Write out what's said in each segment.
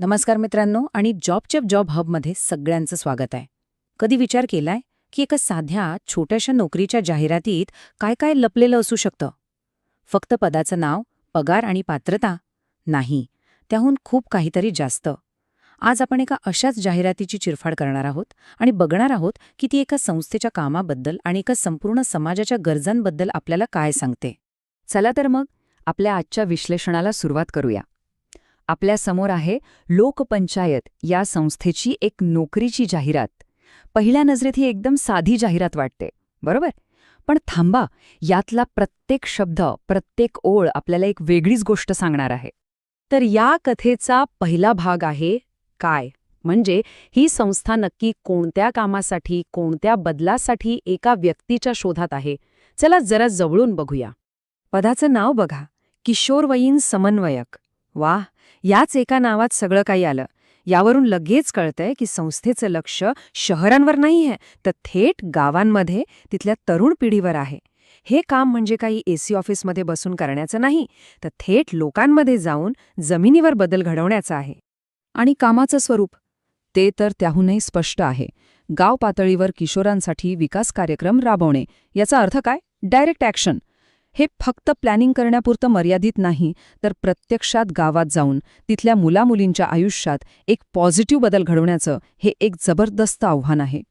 नमस्कार मित्रांनो आणि जॉबच्या जॉब हबमध्ये सगळ्यांचं स्वागत आहे. कधी विचार केलाय की एका साध्या छोट्याशा नोकरीच्या जाहिरातीत काय काय लपलेलं असू शकतं? फक्त पदाचं नाव, पगार आणि पात्रता? नाही, त्याहून खूप काहीतरी जास्त. आज आपण एका अशाच जाहिरातीची चिरफाड करणार आहोत आणि बघणार आहोत की ती एका संस्थेच्या कामाबद्दल आणि एका संपूर्ण समाजाच्या गरजांबद्दल आपल्याला काय सांगते. चला तर मग आपल्या आजच्या विश्लेषणाला सुरुवात करूया. आपल्या समोर आहे लोकपंचायत या संस्थेची एक नोकरीची जाहिरात. पहिल्या नजरेत ही एकदम साधी जाहिरात वाटते, बरोबर? पण थांबा, यातला प्रत्येक शब्द, प्रत्येक ओळ आपल्याला एक वेगळीच गोष्ट सांगणार आहे. तर या कथेचा पहिला भाग आहे काय, म्हणजे ही संस्था नक्की कोणत्या कामासाठी, कोणत्या बदलासाठी एका व्यक्तीच्या शोधात आहे. चला जरा जवळून बघूया. पदाचं नाव बघा, किशोरवयीन समन्वयक. वाह, याच एका नावात सगळं काही आलं. यावरून लगेच कळतंय की संस्थेचं लक्ष शहरांवर नाही आहे, तर थेट गावांमध्ये, तिथल्या तरुण पिढीवर आहे. हे काम म्हणजे काही एसी ऑफिसमध्ये बसून करण्याचं नाही, तर थेट लोकांमध्ये जाऊन जमिनीवर बदल घडवण्याचं आहे. आणि कामाचं स्वरूप? ते तर त्याहूनही स्पष्ट आहे. गाव पातळीवर किशोरांसाठी विकास कार्यक्रम राबवणे. याचा अर्थ काय? Direct action. हे फक्त प्लॅनिंग करण्यापुरतं मर्यादित नाही, तर प्रत्यक्षात गावात जाऊन तिथल्या मुलामुलींच्या आयुष्यात एक पॉझिटिव्ह बदल घडवण्याचं हे एक जबरदस्त आव्हान आहे.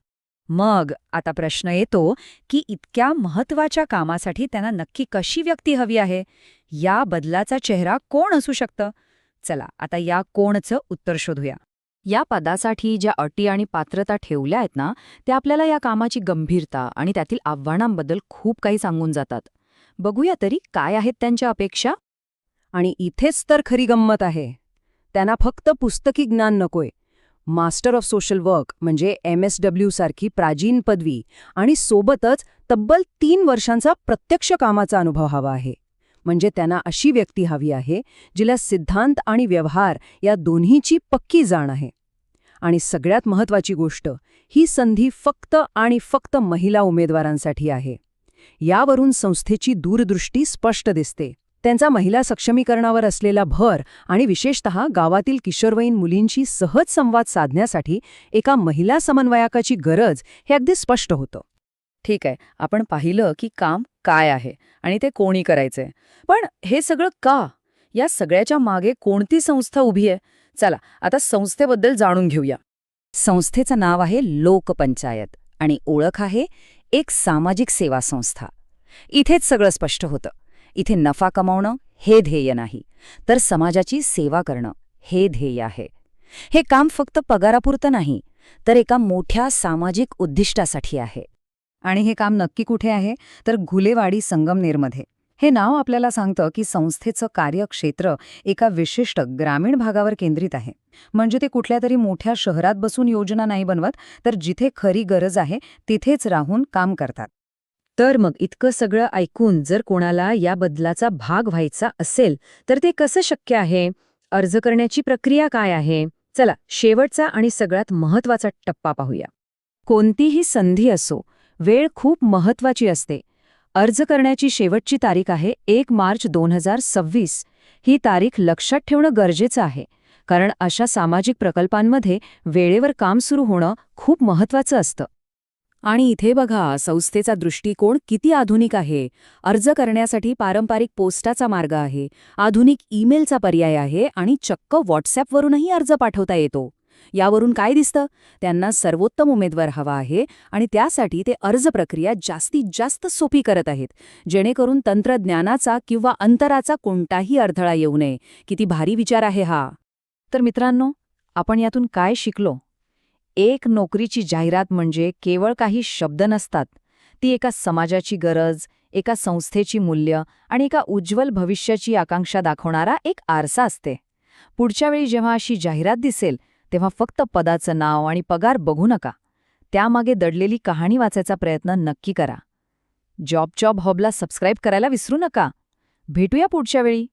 मग आता प्रश्न येतो की इतक्या महत्वाच्या कामासाठी त्यांना नक्की कशी व्यक्ती हवी आहे? या बदलाचा चेहरा कोण असू शकतं? चला आता या कोणचं उत्तर शोधूया. या पदासाठी ज्या अटी आणि पात्रता ठेवल्या आहेत ना, त्या आपल्याला या कामाची गंभीरता आणि त्यातील आव्हानांबद्दल खूप काही सांगून जातात. बघूया तरी काय आहेत त्यांच्या अपेक्षा. आणि इथेच तर खरी गंमत आहे. त्यांना फक्त पुस्तकी ज्ञान नकोय. मास्टर ऑफ सोशल वर्क म्हणजे MSW सारखी प्राचीन पदवी आणि सोबतच तब्बल 3 वर्षांचा प्रत्यक्ष कामाचा अनुभव हवा आहे. म्हणजे त्यांना अशी व्यक्ती हवी आहे जिला सिद्धांत आणि व्यवहार या दोन्हीची पक्की जाण आहे. आणि सगळ्यात महत्त्वाची गोष्ट, ही संधी फक्त आणि फक्त महिला उमेदवारांसाठी आहे. यावरून संस्थेची दूरदृष्टी स्पष्ट दिसते. त्यांचा महिला सक्षमीकरणावर असलेला भर आणि विशेषतः गावातील किशोरवयीन मुलींशी सहज संवाद साधण्यासाठी एका महिला समन्वयकाची गरज हे अगदी स्पष्ट होतं. ठीक आहे, आपण पाहिलं की काम काय आहे आणि ते कोणी करायचंय. पण हे सगळं का? या सगळ्याच्या मागे कोणती संस्था उभी आहे? चला आता संस्थेबद्दल जाणून घेऊया. संस्थेचं नाव आहे लोकपंचायत आणि ओळख आहे एक सामाजिक सेवा संस्था. इथेच सगळं स्पष्ट होतं. इथे नफा कमावणं हे ध्येय नाही, तर समाजाची सेवा करणं हे ध्येय आहे. हे काम फक्त पगारापुरतं नाही, तर एका मोठ्या सामाजिक उद्दिष्टासाठी आहे. आणि हे काम नक्की कुठे आहे? तर घुलेवाडी संगमनेरमध्ये. हे नाव आपल्याला सांगतं की संस्थेचं कार्यक्षेत्र एका विशिष्ट ग्रामीण भागावर केंद्रित आहे. म्हणजे ते कुठल्या तरी मोठ्या शहरात बसून योजना नाही बनवत, तर जिथे खरी गरज आहे तिथेच राहून काम करतात. तर मग इतकं सगळं ऐकून जर कोणाला या बदलाचा भाग व्हायचा असेल तर ते कसं शक्य आहे? अर्ज करण्याची प्रक्रिया काय आहे? चला शेवटचा आणि सगळ्यात महत्त्वाचा टप्पा पाहूया. कोणतीही संधी असो, वेळ खूप महत्त्वाची असते. अर्ज करण्याची शेवटची तारीख आहे 1 मार्च 2026. ही तारीख लक्षात ठेवणं गरजेचं आहे, कारण अशा सामाजिक प्रकल्पांमध्ये वेळेवर काम सुरू होणं खूप महत्त्वाचं असतं. आणि इथे बघा, संस्थेचा दृष्टिकोन किती आधुनिक आहे. अर्ज करण्यासाठी पारंपरिक पोस्टाचा मार्ग आहे, आधुनिक ईमेलचा पर्याय आहे आणि चक्क व्हॉट्सॲपवरूनही अर्ज पाठवता येतो. यावरून काय दिसतं? त्यांना सर्वोत्तम उमेदवार हवा आहे आणि त्यासाठी ते अर्ज प्रक्रिया जास्तीत जास्त सोपी करत आहेत, जेणेकरून तंत्रज्ञानाचा किंवा अंतराचा कोणताही अडथळा येऊ नये. किती भारी विचार आहे हा. तर मित्रांनो, आपण यातून काय शिकलो? एक नोकरीची जाहिरात म्हणजे केवळ काही शब्द नसतात. ती एका समाजाची गरज, एका संस्थेची मूल्य आणि एका उज्ज्वल भविष्याची आकांक्षा दाखवणारा एक आरसा असते. पुढच्या वेळी जेव्हा अशी जाहिरात दिसेल, तेव्हा फक्त पदाचं नाव आणि पगार बघू नका. त्यामागे दडलेली कहाणी वाचायचा प्रयत्न नक्की करा. जॉब हबला सबस्क्राईब करायला विसरू नका. भेटूया पुढच्या वेळी.